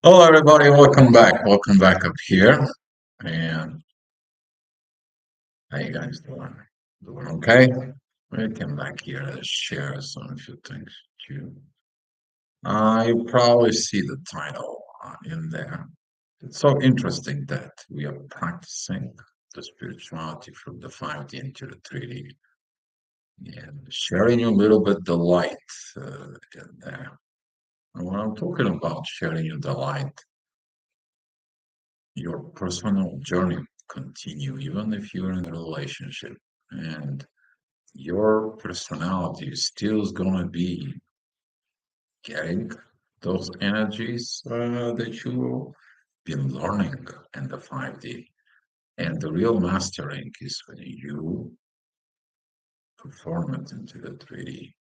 Hello, everybody. Welcome back. Welcome back up here. And how you guys doing? Doing okay? We came back here to share some few things with you. You probably see the title in there. It's so interesting that we are practicing the spirituality from the 5D into the 3D and sharing a little bit the light in there. And when I'm talking about sharing you the light, your personal journey continue even if you're in a relationship and your personality still is going to be getting those energies that you've been learning in the 5D. And the real mastering is when you perform it into the 3D.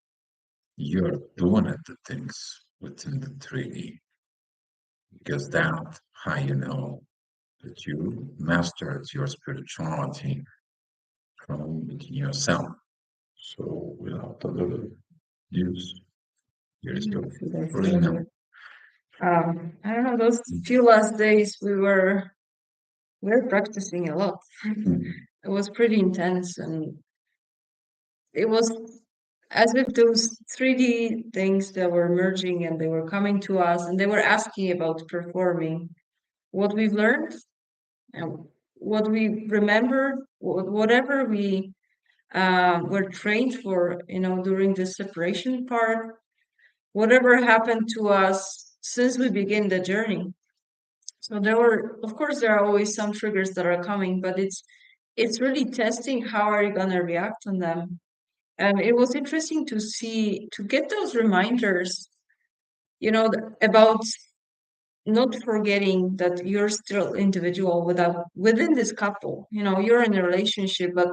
You're doing it the things within the 3D because that how you know that you mastered your spirituality from within yourself. So without a little use, here is the Should I say freedom. that? I don't know, those few last days we were practicing a lot. Mhm. It was pretty intense and it was as if those 3D things that were merging and they were coming to us and they were asking about performing what we've learned and what we remember, whatever we were trained for, during the separation part, whatever happened to us since we began the journey. So there were, of course, there are always some triggers that are coming, but it's really testing how are you gonna react on them. And it was interesting to see to get those reminders, about not forgetting that you're still individual within this couple. You're in a relationship, but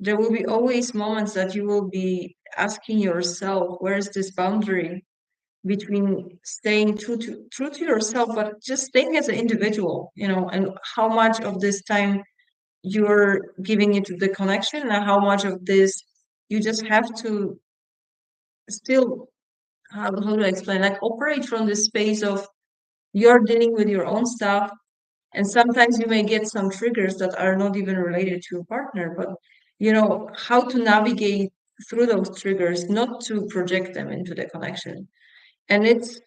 there will be always moments that you will be asking yourself, where's this boundary between staying true to yourself, but just staying as an individual, and how much of this time you're giving it to the connection, and how much of this you just have to still, how do I explain, like operate from the space of you're dealing with your own stuff, and sometimes you may get some triggers that are not even related to your partner, but how to navigate through those triggers, not to project them into the connection. And it's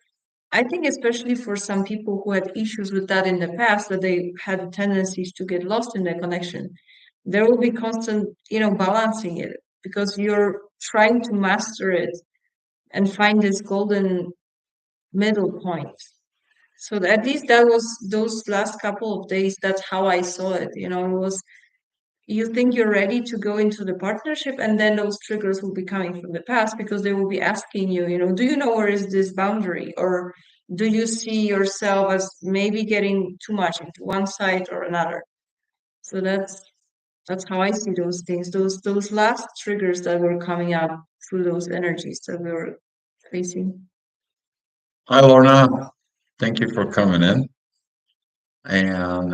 I think especially for some people who had issues with that in the past, that they had tendencies to get lost in their connection, there will be constant, balancing it because you're trying to master it and find this golden middle point. So at least that was those last couple of days, that's how I saw it. It was, you think you're ready to go into the partnership, and then those triggers will be coming from the past because they will be asking you, do you know where is this boundary, or do you see yourself as maybe getting too much into one side or another. So that's how I see those things, those last triggers that were coming up through those energies that we were facing. Hi, Lorna. Thank you for coming in. And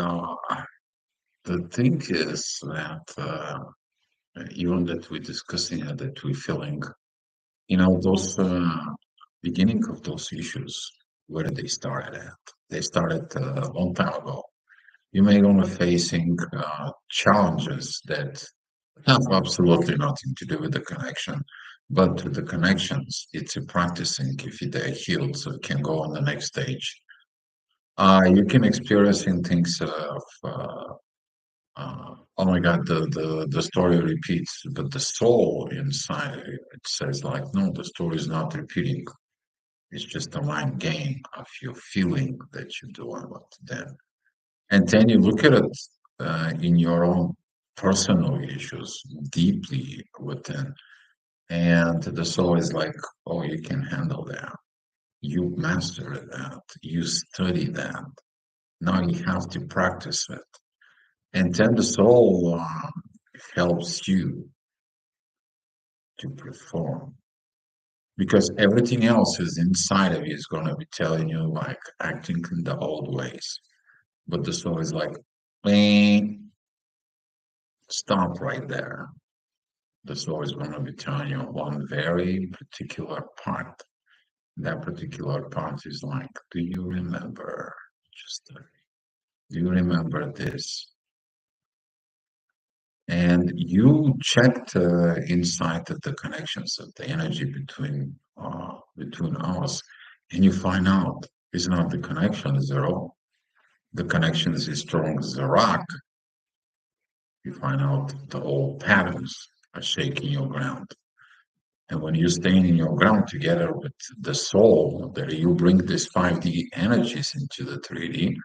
the thing is that even that we're discussing it, that we're feeling, those beginning of those issues, where did they started at? They started a long time ago. You may only facing challenges that have absolutely nothing to do with the connection, but to the connections, it's a practicing. If they're healed, so it can go on the next stage. You can experiencing things of, oh my God, the story repeats, but the soul inside it says like, no, the story is not repeating. It's just a mind game of your feeling that you're doing what then. And then you look at it in your own personal issues deeply within. And the soul is like, oh, you can handle that. You mastered that. You study that. Now you have to practice it. And then the soul helps you to perform because everything else is inside of you is going to be telling you like acting in the old ways. But the soul is like, "Eh, stop right there." The soul is going to be telling you one very particular part. That particular part is like, do you remember? Just you remember this, and you checked inside the connections of the energy between us, and you find out it's not the connection is zero. The connection is as strong as a rock. You find out the old patterns are shaking your ground. And when you're staying in your ground together with the soul, that you bring this 5D energies into the 3D,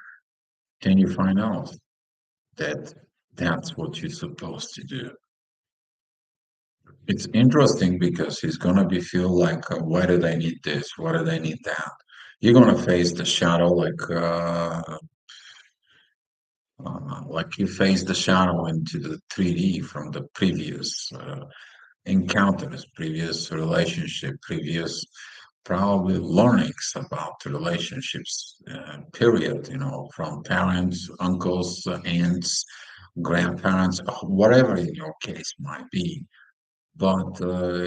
then you find out that that's what you're supposed to do. It's interesting because he's gonna be feel like, why did I need this? Why did I need that? You're gonna face the shadow like you face the shadow into the 3D from the previous encounters, previous relationship, previous probably learnings about the relationships, period, from parents, uncles, aunts, grandparents, whatever in your case might be. But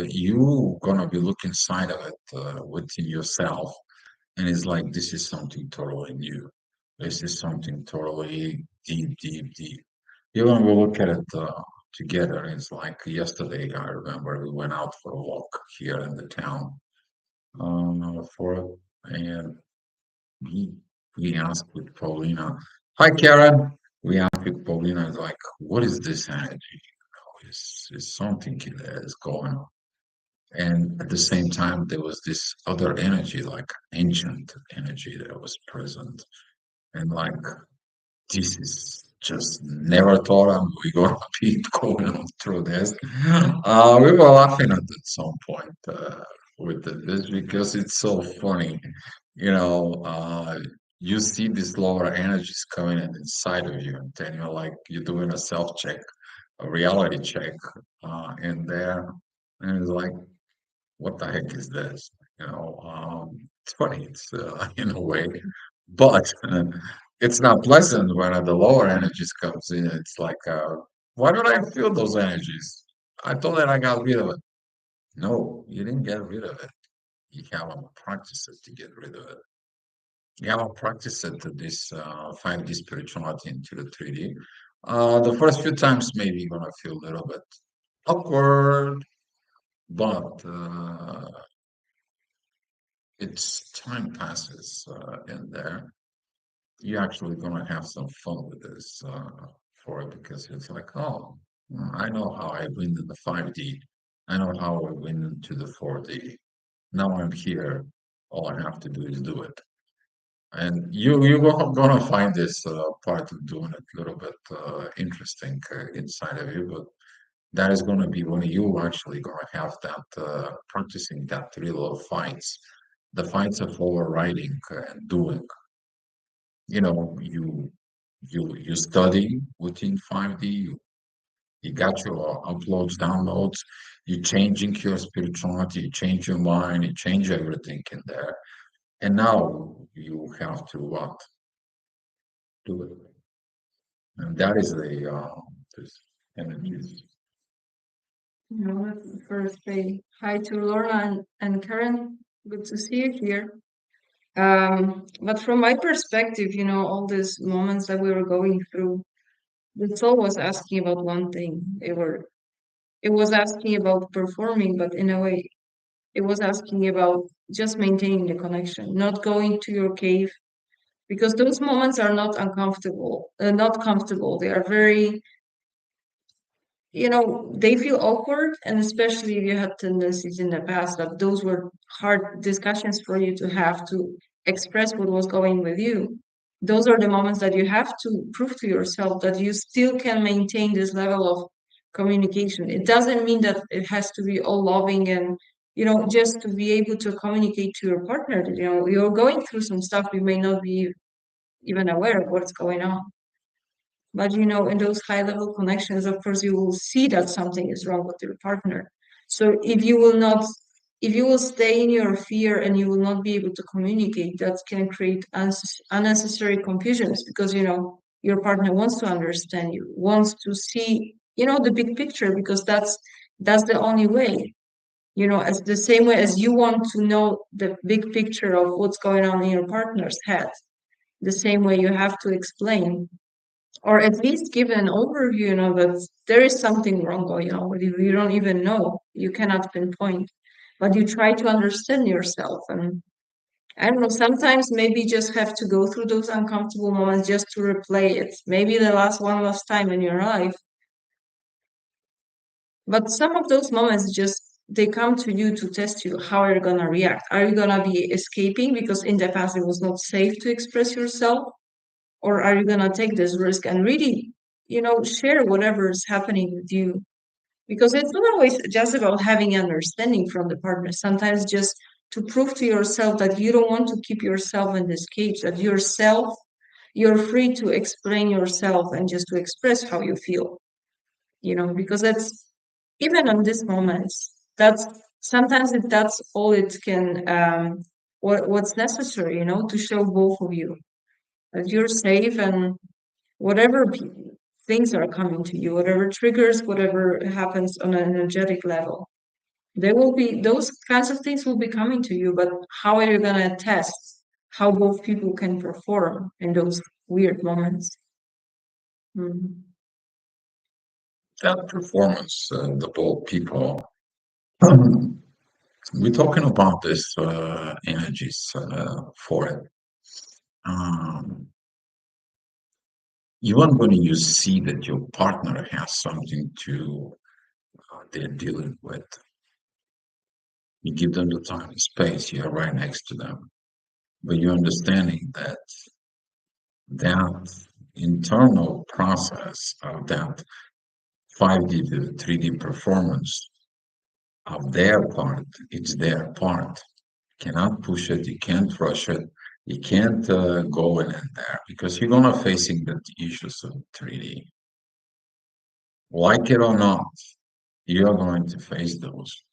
you gonna be looking inside of it within yourself, and it's like this is something totally new. This is something totally deep, deep, deep. Even we look at it together. It's like yesterday. I remember we went out for a walk here in the town for and we we asked with Paulina. Hi, Karen. We asked with Paulina, it's like, what is this energy? Is something that is going on. And at the same time, there was this other energy, like ancient energy that was present. And like, this is just never thought we going to be going on through this. We were laughing at some point with this because it's so funny. You know, uh, you see these lower energies coming in inside of you, and then you're like, you're doing a self check, a reality check in there. And it's like, what the heck is this? It's funny. It's in a way, but it's not pleasant when the lower energies comes in. It's like, why don't I feel those energies? I thought that I got rid of it. No, you didn't get rid of it. You haven't practiced it to get rid of it. You haven't practiced it to this 5D spirituality into the 3D. The first few times, maybe you're gonna feel a little bit awkward, but it's time passes in there, you're actually gonna have some fun with this for it because it's like, oh, I know how I win in the 5D. I know how I win into the 4D. Now I'm here. All I have to do is do it. And you're gonna find this part of doing it a little bit interesting inside of you, but that is gonna be when you actually gonna have that practicing that real fights, the fights of overriding and doing. You study within 5D, you got your uploads, downloads, you changing your spirituality, you change your mind, you change everything in there. And now you have to what? Do it. And that is the this energies. Let's first say hi to Laura and Karen. Good to see you here. But from my perspective, all these moments that we were going through, the soul was asking about one thing. It was asking about performing, but in a way, it was asking about just maintaining the connection, not going to your cave, because those moments are not uncomfortable, not comfortable. They are very, they feel awkward, and especially if you had tendencies in the past that those were hard discussions for you to have to express what was going with you. Those are the moments that you have to prove to yourself that you still can maintain this level of communication. It doesn't mean that it has to be all loving and just to be able to communicate to your partner. You're going through some stuff, you may not be even aware of what's going on. But in those high level connections, of course, you will see that something is wrong with your partner. So if you will stay in your fear and you will not be able to communicate, that can create unnecessary confusions because your partner wants to understand you, wants to see the big picture because that's the only way. As the same way as you want to know the big picture of what's going on in your partner's head, The same way you have to explain, or at least give an overview, that there is something wrong going on with you. You don't even know. You cannot pinpoint, but you try to understand yourself. And I don't know, sometimes maybe just have to go through those uncomfortable moments just to replay it. Maybe the last time in your life. But some of those moments just they come to you to test you. How are you gonna react? Are you gonna be escaping because in the past it was not safe to express yourself? Or are you gonna take this risk and really, share whatever is happening with you? Because it's not always just about having understanding from the partner. Sometimes just to prove to yourself that you don't want to keep yourself in this cage, that you're free to explain yourself and just to express how you feel, because that's even on these moments, that's sometimes that's all it can, what's necessary, to show both of you that you're safe, and whatever things are coming to you, whatever triggers, whatever happens on an energetic level, there will be those kinds of things will be coming to you. But how are you going to test how both people can perform in those weird moments? Mhm. That performance, the both people. We're talking about this energies for it. Um, Even when you see that your partner has something to they're dealing with, you give them the time and space. You're right next to them, but you're understanding that that internal process of that 5D to 3D performance of their part, it's their part. Cannot push it, you can't rush it, you can't go in and there because you're gonna facing the issues of 3D. Like it or not, you're going to face those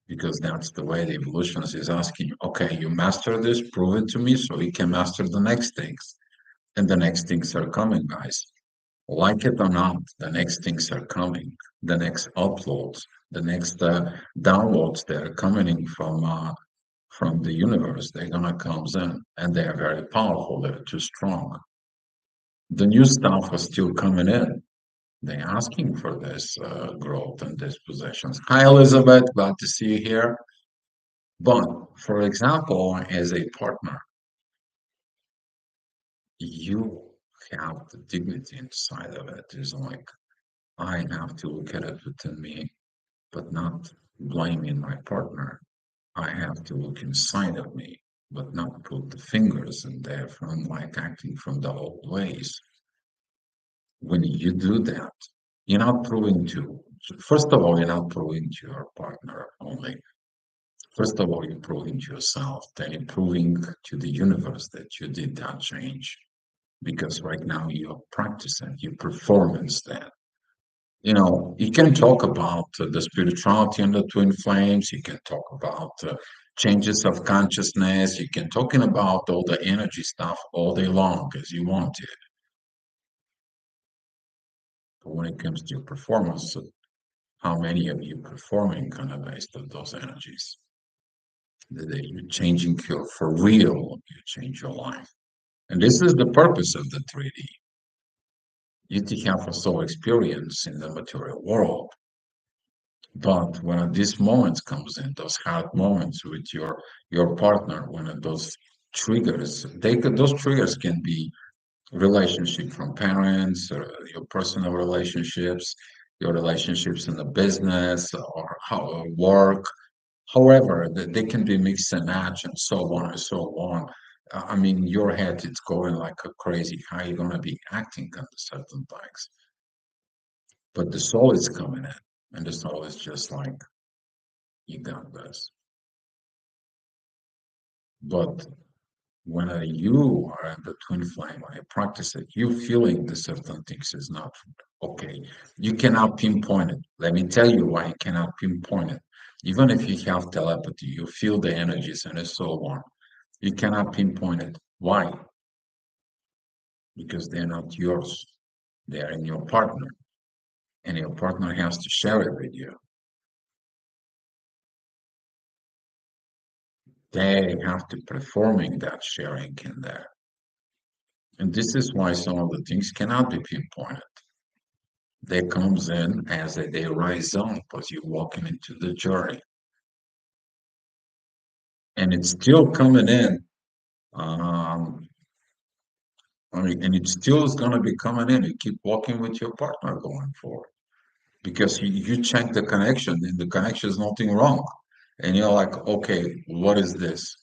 because that's the way the evolutionist is asking you. Okay, you master this, prove it to me so you can master the next things. And the next things are coming, guys. Like it or not, the next things are coming. The next uploads, the next downloads that are coming in from the universe, they're gonna come in, and they are very powerful. They're too strong. The new stuff is still coming in. They're asking for this growth and these possessions. Hi, Elizabeth. Glad to see you here. But for example, as a partner, you have the dignity inside of it. It's like I have to look at it within me, but not blaming my partner. I have to look inside of me, but not put the fingers in there from like acting from the old ways. When you do that, you're not proving to, first of all, you're not proving to your partner only. First of all, you're proving to yourself, then you're proving to the universe that you did that change. Because right now you're practicing, your performance that. You can talk about the spirituality and the twin flames. You can talk about changes of consciousness. You can talking about all the energy stuff all day long as you want to. But when it comes to your performance, how many of you performing kind of based on those energies? That you're changing your for real. You change your life, and this is the purpose of the 3D. You to have a soul experience in the material world. But when these moments comes in, those hard moments with your partner, when those triggers, those triggers can be relationship from parents, or your personal relationships, your relationships in the business or how work. However, they can be mix and match and so on and so on. I mean, your head it's going like a crazy. How you gonna be acting under certain things? But the soul is coming in, and the soul is just like you got this. But when you are in the twin flame, when you practice it, you feeling the certain things is not okay. You cannot pinpoint it. Let me tell you why you cannot pinpoint it. Even if you have telepathy, you feel the energies and so on. You cannot pinpoint it. Why? Because they're not yours. They are in your partner, and your partner has to share it with you. They have to performing that sharing in there. And this is why some of the things cannot be pinpointed. They comes in as they rise up as you're walking into the journey. And it's still coming in. Um, I mean, and it still is going to be coming in. You keep walking with your partner going forward because you check the connection and the connection is nothing wrong. And you're like, okay, what is this?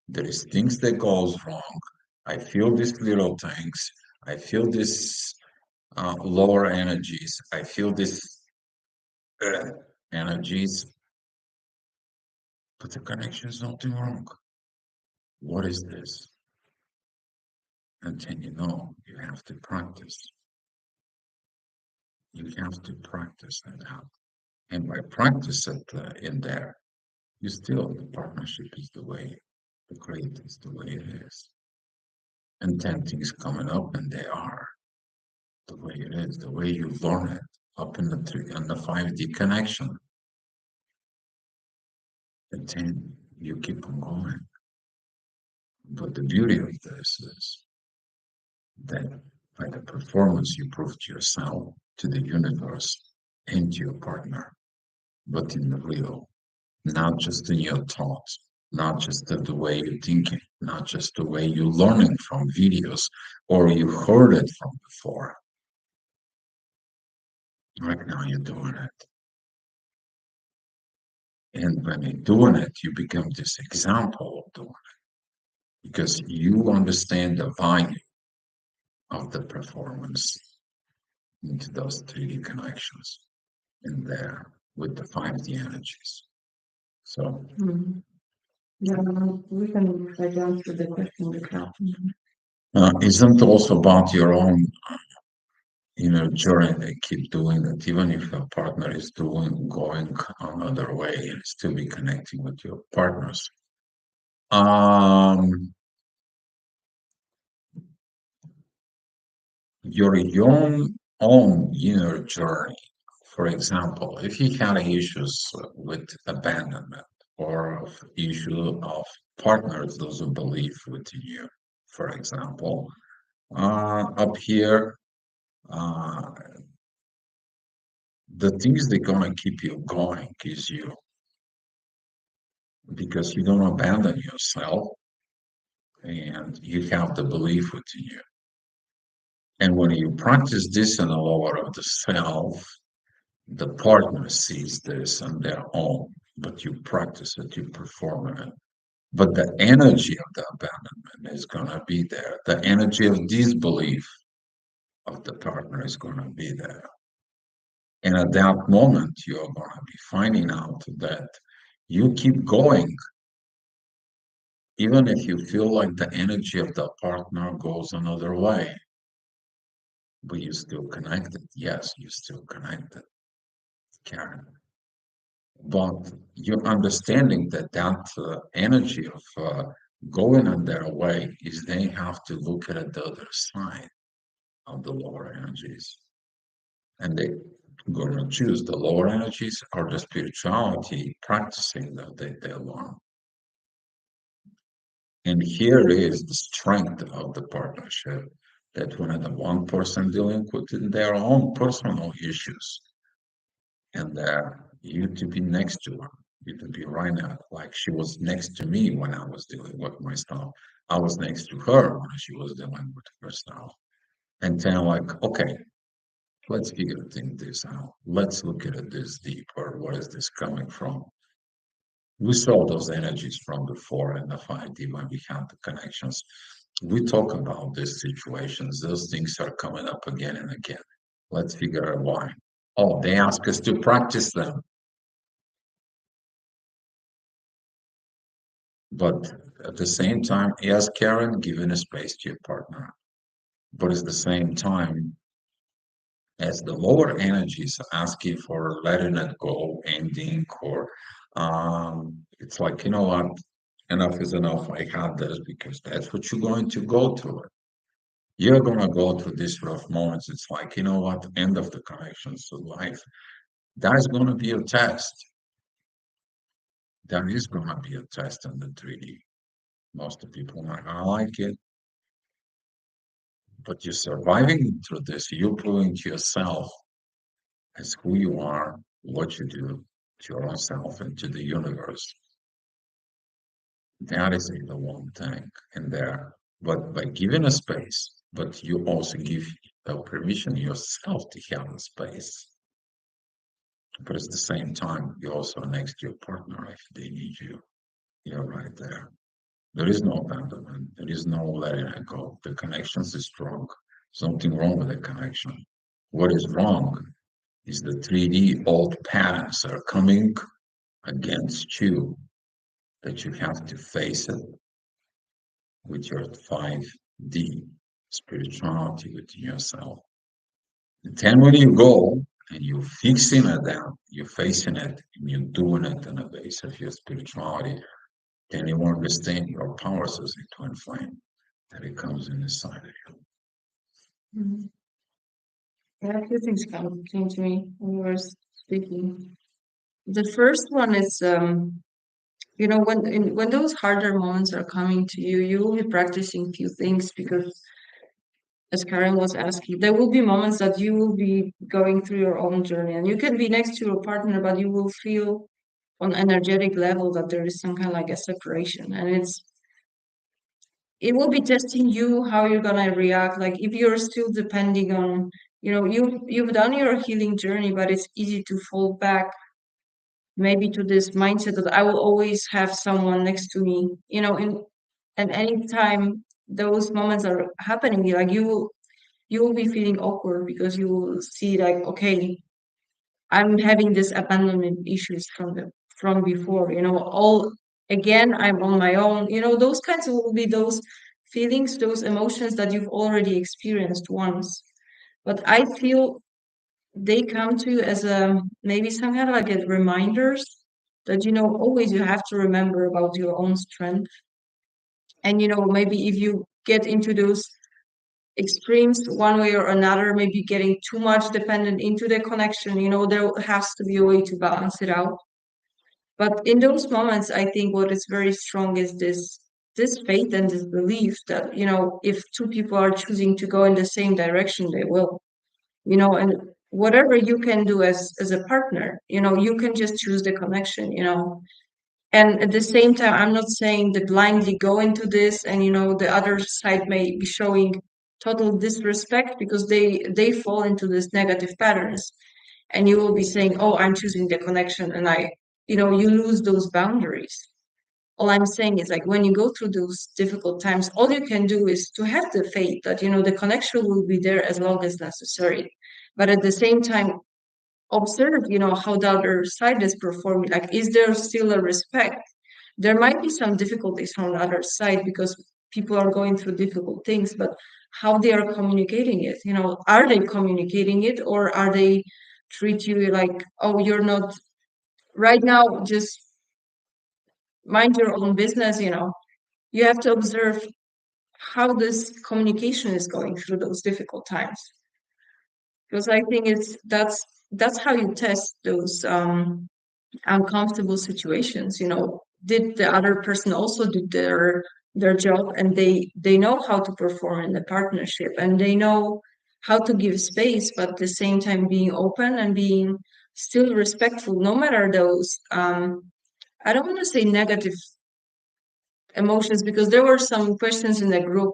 There is things that goes wrong. I feel these little things. I feel this lower energies. I feel this uh, energies, but the connection is nothing wrong. What is this? And then you have to practice. You have to practice that out. And by practice it in there, you still, the partnership is the way, the great is the way it is. And then things coming up and they are the way it is, the way you learn it up in the 5D connection. And then you keep on going. But the beauty of this is that by the performance you prove to yourself, to the universe, and to your partner, but in the real, not just in your thoughts, not just the way you're thinking, not just the way you're learning from videos or you heard it from before. Right now you're doing it. And when you're doing it, you become this example of doing it because you understand the value of the performance into those 3D connections in there with the 5D energies. So, Yeah, we can write down through the question with that. isn't also about your own journey they keep doing that even if your partner is going another way and still be connecting with your partners. Um, your own inner journey. For example, if he had issues with abandonment or issue of partners doesn't believe within you, for example, up here, uh, the things that gonna keep you going is you because you don't abandon yourself and you have the belief within you. And when you practice this in the lower of the self, the partner sees this on their own, but you practice it, you perform it. But the energy of the abandonment is going to be there. The energy of disbelief of the partner is going to be there. And at that moment, you're going to be finding out that you keep going, even if you feel like the energy of the partner goes another way, but you're still connected. Yes, you're still connected, Karen. But you're understanding that energy of going on their way is they have to look at the other side of the lower energies. And they're going to choose the lower energies or the spirituality practicing that they learn. And here is the strength of the partnership that when the one person dealing with their own personal issues, and you to be next to her, you to be right now, like she was next to me when I was dealing with my stuff. I was next to her when she was dealing with her stuff. And then like, okay, let's figure this out. Let's look at this deeper. Where is this coming from? We saw those energies from before in the 5D when we had the connections. We talk about these situations. Those things are coming up again and again. Let's figure out why. Oh, they ask us to practice them. But at the same time, yes, Karen, giving a space to your partner. But at the same time, as the lower energies asking for letting it go, ending, or it's like, you know what, enough is enough. I had this because that's what you're going to go through. It. You're going to go through these rough moments. It's like, you know what, end of the connections to life. That is going to be a test. That is going to be a test in the 3D. Most of the people are not going to like it. But you're surviving through this. You're proving to yourself as who you are, what you do, to your own self and to the universe. That is the one thing in there. But by giving a space, but you also give permission yourself to have a space. But at the same time, you're also next to your partner if they need you. You're right there. There is no abandonment. There is no letting it go. The connections is strong. Something wrong with the connection. What is wrong is the 3D old patterns are coming against you that you have to face it with your 5D spirituality within yourself. And then when you go and you're fixing it down, you're facing it, and you're doing it in the base of your spirituality, then you understand your power source into twin flame that it comes in inside of you. Mhm. Yeah, a few things came to me when you were speaking. The first one is, when those harder moments are coming to you, you will be practicing few things because, as Karen was asking, there will be moments that you will be going through your own journey, and you can be next to your partner, but you will feel on energetic level that there is some kind of like a separation, and it will be testing you how you're gonna react. Like if you're still depending on, you've done your healing journey, but it's easy to fall back maybe to this mindset that I will always have someone next to me, and anytime those moments are happening, like you will be feeling awkward because you will see like, okay, I'm having this abandonment issues from before, all again, I'm on my own, those kinds of will be those feelings, those emotions that you've already experienced once. But I feel they come to you as a maybe some kind of like a reminders that always you have to remember about your own strength. And maybe if you get into those extremes one way or another, maybe getting too much dependent into the connection, there has to be a way to balance it out. But in those moments, I think what is very strong is this faith and this belief that, if two people are choosing to go in the same direction, they will, and whatever you can do as a partner, you can just choose the connection, and at the same time, I'm not saying that blindly go into this and the other side may be showing total disrespect because they fall into these negative patterns, and you will be saying, oh, I'm choosing the connection, and you lose those boundaries. All I'm saying is, like, when you go through those difficult times, all you can do is to have the faith that the connection will be there as long as necessary, but at the same time observe, how the other side is performing. Like, is there still a respect? There might be some difficulties from the other side because people are going through difficult things, but how they are communicating it, are they communicating it, or are they treat you like, oh, you're not right now, just mind your own business, you have to observe how this communication is going through those difficult times, because I think that's how you test those uncomfortable situations. Did the other person also did their job, and they know how to perform in the partnership, and they know how to give space, but at the same time being open and being still respectful, no matter those I don't want to say negative emotions, because there were some questions in the group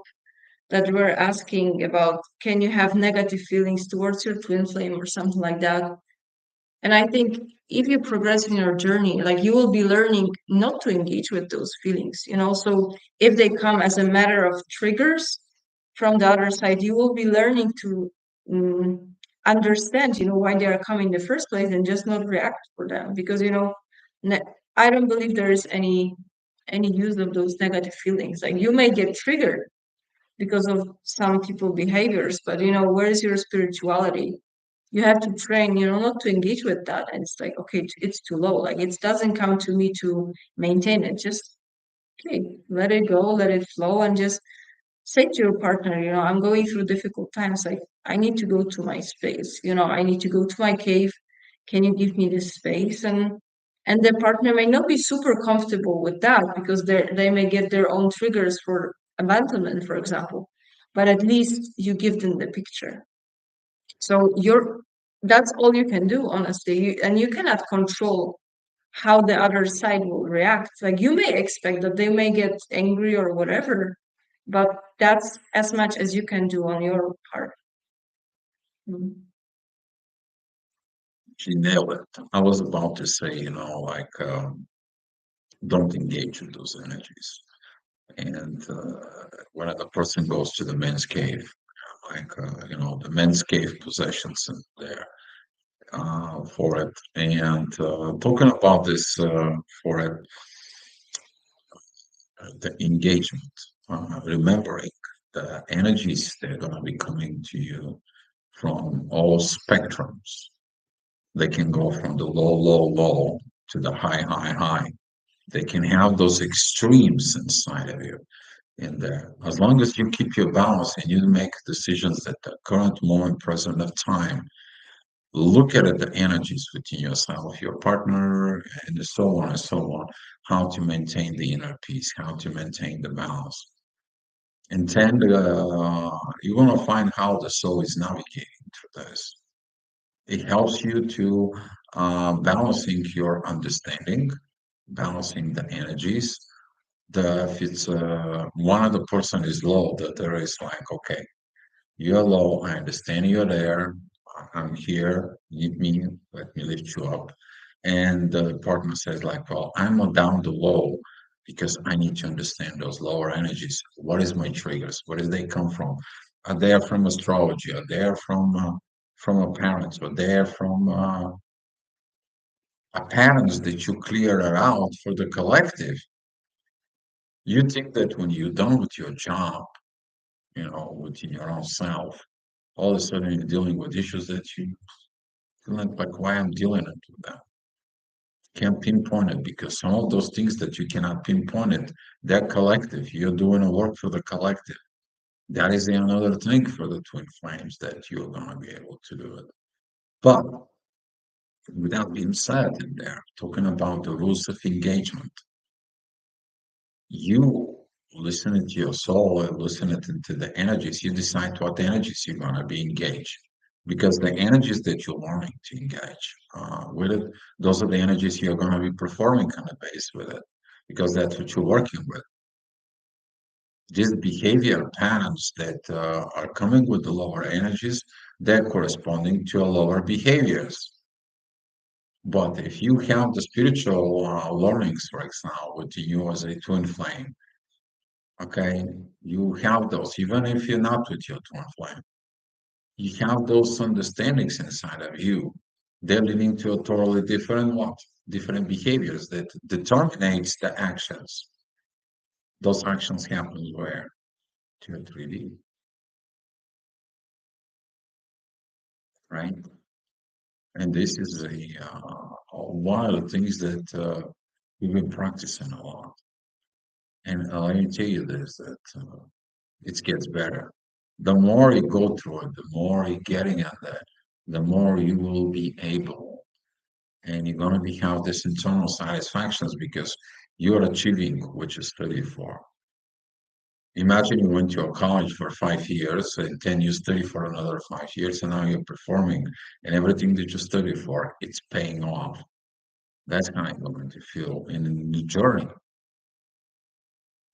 that were asking about, can you have negative feelings towards your twin flame or something like that. And I think if you progress in your journey, like, you will be learning not to engage with those feelings, So if they come as a matter of triggers from the other side, you will be learning to understand, why they are coming in the first place, and just not react for them. Because, I don't believe there is any use of those negative feelings. Like, you may get triggered because of some people behaviors, but where is your spirituality? You have to train, not to engage with that. And it's like, okay, it's too low. Like, it doesn't come to me to maintain it. Just, okay, let it go, let it flow, and just say to your partner, I'm going through difficult times. Like, I need to go to my space. I need to go to my cave. Can you give me this space? And the partner may not be super comfortable with that because they may get their own triggers for abandonment, for example. but at least you give them the picture. So that's all you can do, honestly. And you cannot control how the other side will react. Like you may expect that they may get angry or whatever, but that's as much as you can do on your part. Mm. She nailed it. I was about to say, like, don't engage with those energies. And when the person goes to the men's cave, like, the men's cave possessions in there for it. And talking about this for it, the engagement, remembering the energies that are going to be coming to you from all spectrums. They can go from the low, low, low to the high, high, high. They can have those extremes inside of you in there. As long as you keep your balance and you make decisions at the current moment, present of time, look at it, the energies within yourself, your partner, and so on and so on, how to maintain the inner peace, how to maintain the balance. And then you're going to find how the soul is navigating through this. It helps you to balancing your understanding, balancing the energies. If it's one of the person is low, that there is like, okay, you're low. I understand you're there. I'm here. Need me. Let me lift you up. And the partner says, like, well, I'm on down the low because I need to understand those lower energies. What is my triggers? Where do they come from? Are they from astrology? Are they from a parent? Are they from a patterns that you clear out for the collective? You think that when you're done with your job, within your own self, all of a sudden you're dealing with issues that you like why I'm dealing with them. Can't pinpoint it because some of those things that you cannot pinpoint it, they're collective. You're doing a work for the collective. That is another thing for the twin flames that you're gonna be able to do it. But without being said in there, talking about the rules of engagement, you listen to your soul and listen into the energies. You decide what energies you're gonna be engaged because the energies that you're learning to engage with it, those are the energies you're going to be performing on the base with it, because that's what you're working with. These behavior patterns that are coming with the lower energies, they're corresponding to lower behaviors. But if you have the spiritual learnings, for example, with you as a twin flame, okay, you have those, even if you're not with your twin flame. You have those understandings inside of you. They're leading to a totally different what? Different behaviors that determines the actions. Those actions happen where? To a 3D, right? And this is one of the things that we've been practicing a lot. And let me tell you this, that it gets better. The more you go through it, the more you're getting at that, the more you will be able and you're going to be have this internal satisfactions because you're achieving what you studied for. Imagine you went to a college for 5 years and then you study for another 5 years and now you're performing and everything that you studied for, it's paying off. That's how you're going to feel in the journey.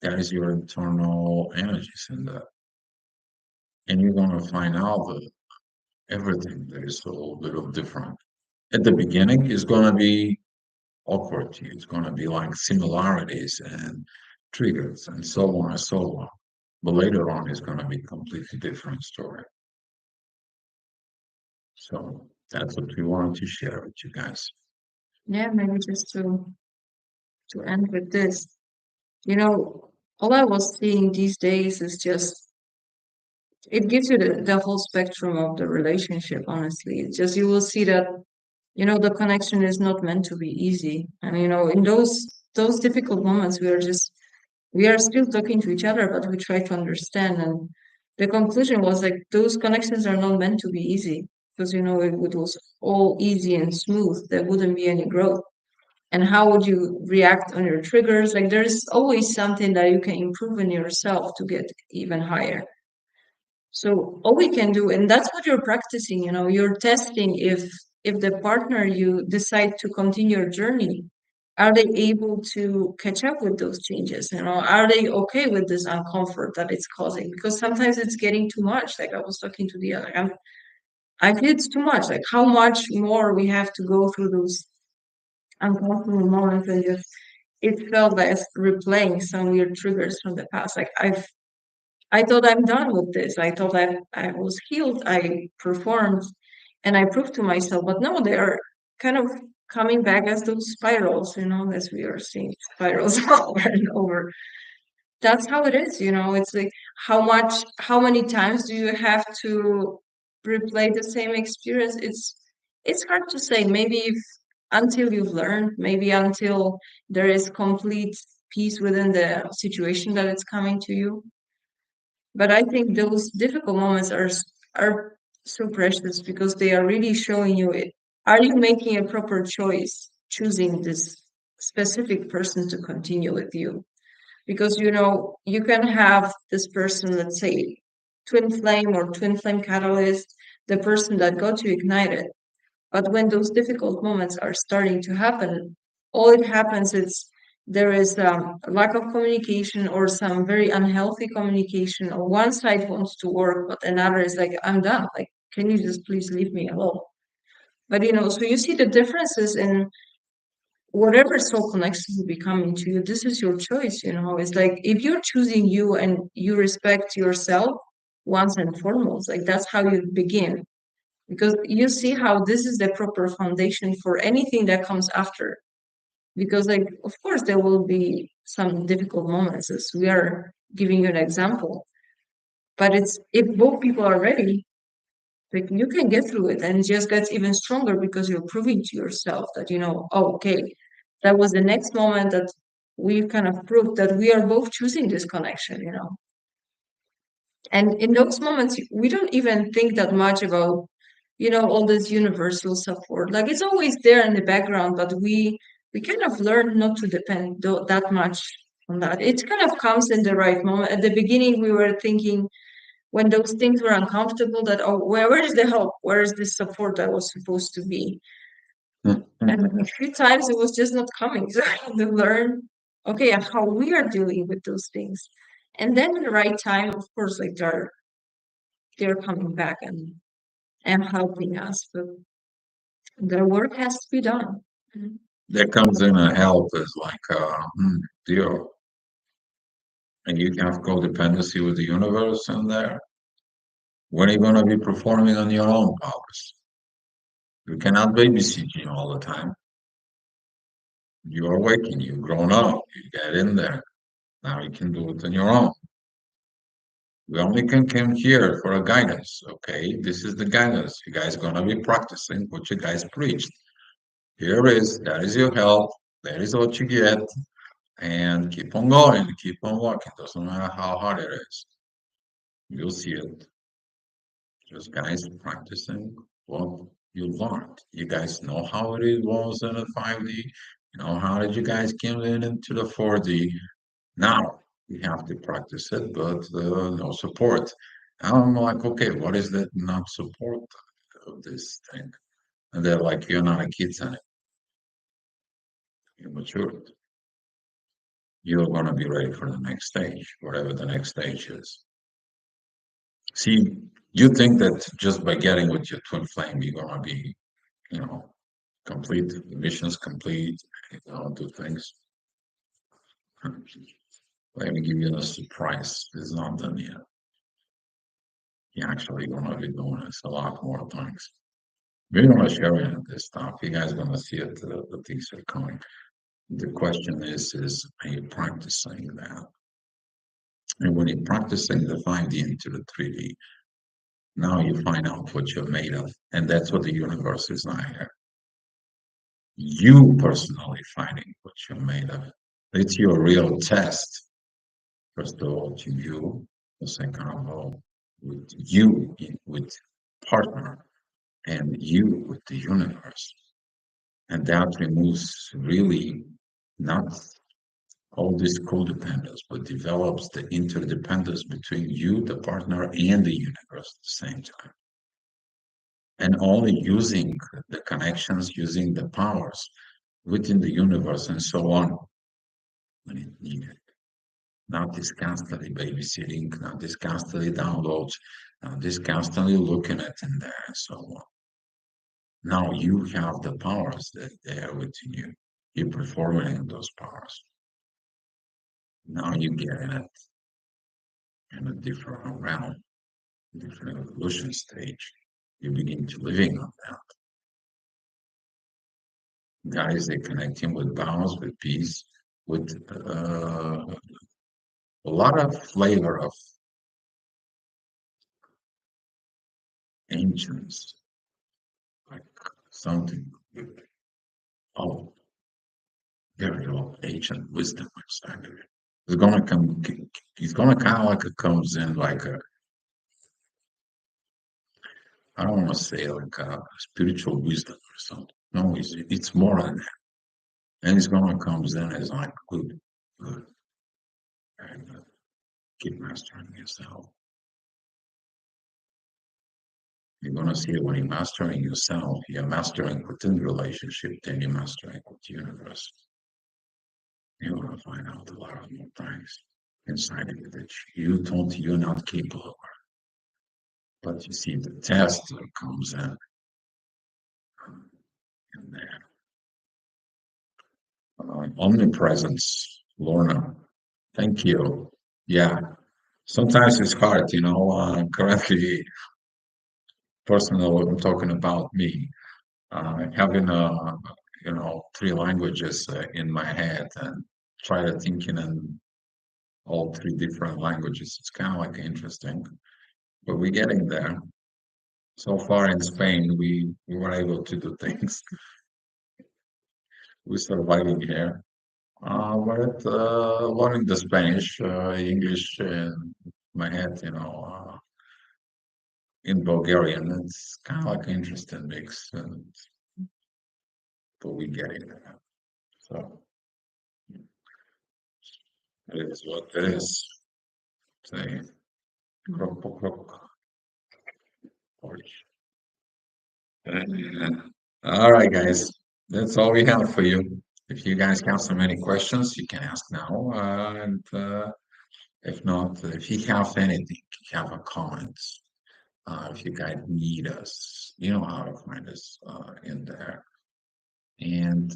That is your internal energies in that. And you're going to find out that everything that is a little bit of different. At the beginning, is going to be awkward to you. It's going to be like similarities and triggers and so on and so on. But later on, it's going to be completely different story. So that's what we wanted to share with you guys. Yeah, maybe just to end with this. You know, all I was seeing these days is just it gives you the whole spectrum of the relationship, honestly. It's just you will see that, the connection is not meant to be easy. And in those difficult moments we are still talking to each other, but we try to understand. And the conclusion was like those connections are not meant to be easy. Because if it was all easy and smooth, there wouldn't be any growth. And how would you react on your triggers? Like there's always something that you can improve in yourself to get even higher. So all we can do, and that's what you're practicing, you're testing if the partner you decide to continue your journey, are they able to catch up with those changes? Are they okay with this uncomfort that it's causing? Because sometimes it's getting too much. Like I was talking to the other, I feel it's too much. Like how much more we have to go through those uncomfortable moments and just it felt like replaying some weird triggers from the past. Like I thought I'm done with this. I thought I was healed. I performed and I proved to myself. But no, they are kind of coming back as those spirals, as we are seeing spirals over and over. That's how it is, It's like how many times do you have to replay the same experience? It's hard to say. Maybe if until you've learned, maybe until there is complete peace within the situation that it's coming to you. But I think those difficult moments are so precious because they are really showing you it. Are you making a proper choice, choosing this specific person to continue with you? Because you can have this person, let's say, twin flame or twin flame catalyst, the person that got you ignited. But when those difficult moments are starting to happen, all it happens is there is a lack of communication or some very unhealthy communication, or one side wants to work, but another is like, I'm done. Like, can you just please leave me alone? But so you see the differences in whatever soul connection will be coming to you. This is your choice. It's like if you're choosing you and you respect yourself once and foremost, like that's how you begin, because you see how this is the proper foundation for anything that comes after. Because like of course there will be some difficult moments, as we are giving you an example, but it's if both people are ready, like you can get through it, and it just gets even stronger because you're proving to yourself that oh, okay, that was the next moment that we kind of proved that we are both choosing this connection. And in those moments, we don't even think that much about, all this universal support. Like it's always there in the background, but we kind of learn not to depend that much on that. It kind of comes in the right moment. At the beginning, we were thinking when those things were uncomfortable that, oh, where is the help? Where is the support that was supposed to be? And a few times it was just not coming. So I had to learn, okay, how we are dealing with those things. And then in the right time, of course, like they're coming back and helping us, but the work has to be done. Mhm. There comes in a help is like, deal. And you have codependency with the universe in there. When are you going to be performing on your own powers? You cannot babysit you all the time. You're waking, you've grown up, you get in there. Now you can do it on your own. We only can come here for a guidance, okay? This is the guidance. You guys gonna be practicing what you guys preached. Here is, that is your help. That is what you get. And keep on going, keep on walking. Doesn't matter how hard it is. You'll see it. Just guys practicing what you learned. You guys know how it was in the 5D. You know how did you guys came in into the 4D. Now we have to practice it, but no support. I'm like, okay, what is that not support of this thing? And they're like, you're not a kid anymore. You're matured. You're gonna be ready for the next stage, whatever the next stage is. See, you think that just by getting with your twin flame, you're gonna be, you know, complete, missions complete, do things. Let me give you a surprise. It's not done yet. You're actually gonna be doing this a lot more things. We're gonna share you this stuff. You guys gonna see it. The things are coming. The question is are you practicing that? And when you're practicing the 5D into the 3D, now you find out what you're made of, and that's what the universe is not here. You personally finding what you're made of. It's your real test. First of all, to you. The second of all, with you, with partner, and you with the universe. And that removes really not all this codependence, but develops the interdependence between you, the partner, and the universe at the same time. And only using the connections, using the powers within the universe and so on when it needed. Not this constantly babysitting, not this constantly downloads, not this constantly looking at in there and so on. Now you have the powers that they are within you. You're performing those powers. Now you get in a different realm, different evolution stage. You begin to living on that. Guys, they connecting with balance, with peace, with a lot of flavor of ancients, like something with oh, very old ancient wisdom inside of it. It's gonna come. It's gonna kind of like it comes in like a. I don't want to say like a spiritual wisdom or something. No, it's more than that. And it's gonna comes in as like good, good, and keep mastering yourself. You're gonna see it when you're mastering yourself. You're mastering within the relationship, then you're mastering with the universe. You're gonna find out a lot of more things inside of you that you're not capable of. But you see the test that comes in there. Omnipresence, Lorna. Thank you. Yeah. Sometimes it's hard, currently, personal, I'm talking about me, having, three languages in my head and try to thinking in all three different languages. It's kind of like interesting, but we're getting there. So far in Spain, we were able to do things. We're surviving here. But learning the Spanish, English in my head, in Bulgarian, it's kind of like an interesting mix, but we get it. So it is what it is. Say, croak, croak, croak. Polish. All right, guys, that's all we have for you. If you guys have so many questions, you can ask now, and if not, if you have anything, if you have a comment, if you guys need us, you know how to find us in there. And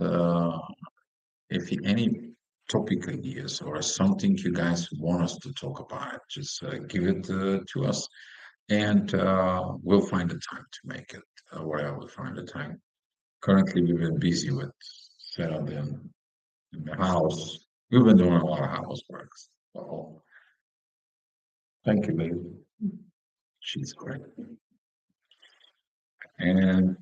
if any topic ideas or something you guys want us to talk about, just give it to us, and we'll find the time to make it. Wherever we find the time. Currently, we've been busy with setup in the house. We've been doing a lot of housework. So thank you, baby. She's great. And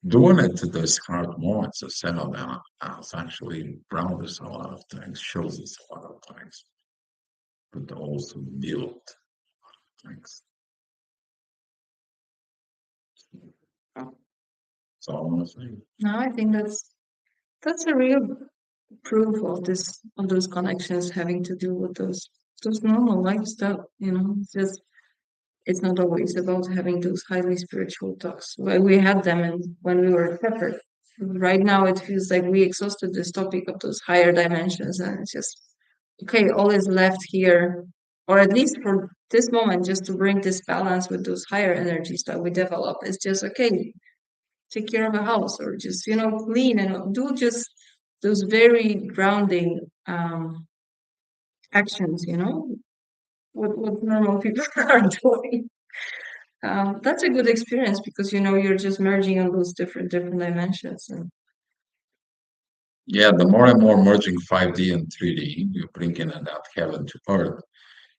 doing it to those hard moments of settle down it's actually brought us a lot of things, shows us a lot of things, but also build things. That's all I want to say. No, I think that's a real proof of this of those connections having to do with those normal life stuff. It's just it's not always about having those highly spiritual talks. Well, we had them when we were separate. Right now, it feels like we exhausted this topic of those higher dimensions, and it's just okay. All is left here, or at least for this moment, just to bring this balance with those higher energies that we develop. It's just okay. Take care of a house, or just clean and do just those very grounding actions. What normal people are doing. That's a good experience because you're just merging on those different dimensions. And Yeah, the more and more merging 5D and 3D, you're bringing in that heaven to earth,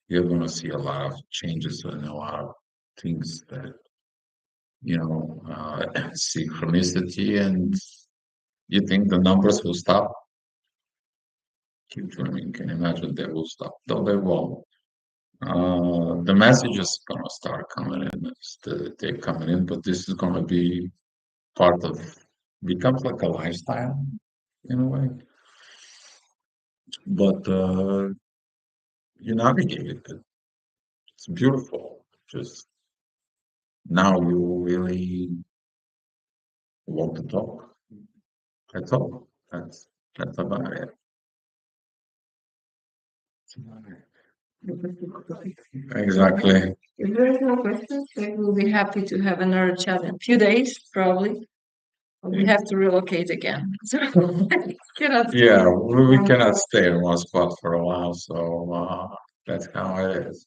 you're going to see a lot of changes and a lot of things that, synchronicity, and you think the numbers will stop? Keep dreaming. Can you imagine they will stop? Though they won't. The message is going to start coming in. They're coming in, but this is going to be part of, becomes like a lifestyle in a way. but you navigate it. It's beautiful. Just now you really want to talk. That's all. That's about it. Exactly. If there's no questions, we will be happy to have another chat in a few days, probably. We have to relocate again. So cannot stay Yeah, we one cannot spot. stay in one spot for a while, so that's how it is.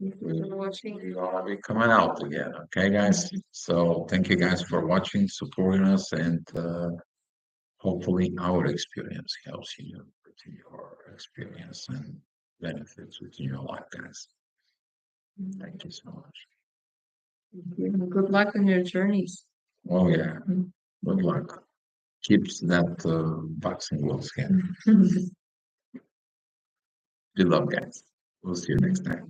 Thank We you for watching. we will be coming out again, okay, guys? So thank you guys for watching, supporting us, and hopefully our experience helps you with your experience and benefits within your life, guys. Thank you so much. Good luck on your journeys. Oh yeah, good luck. Keeps that boxing gloves skin. Good luck, guys. We'll see you next time.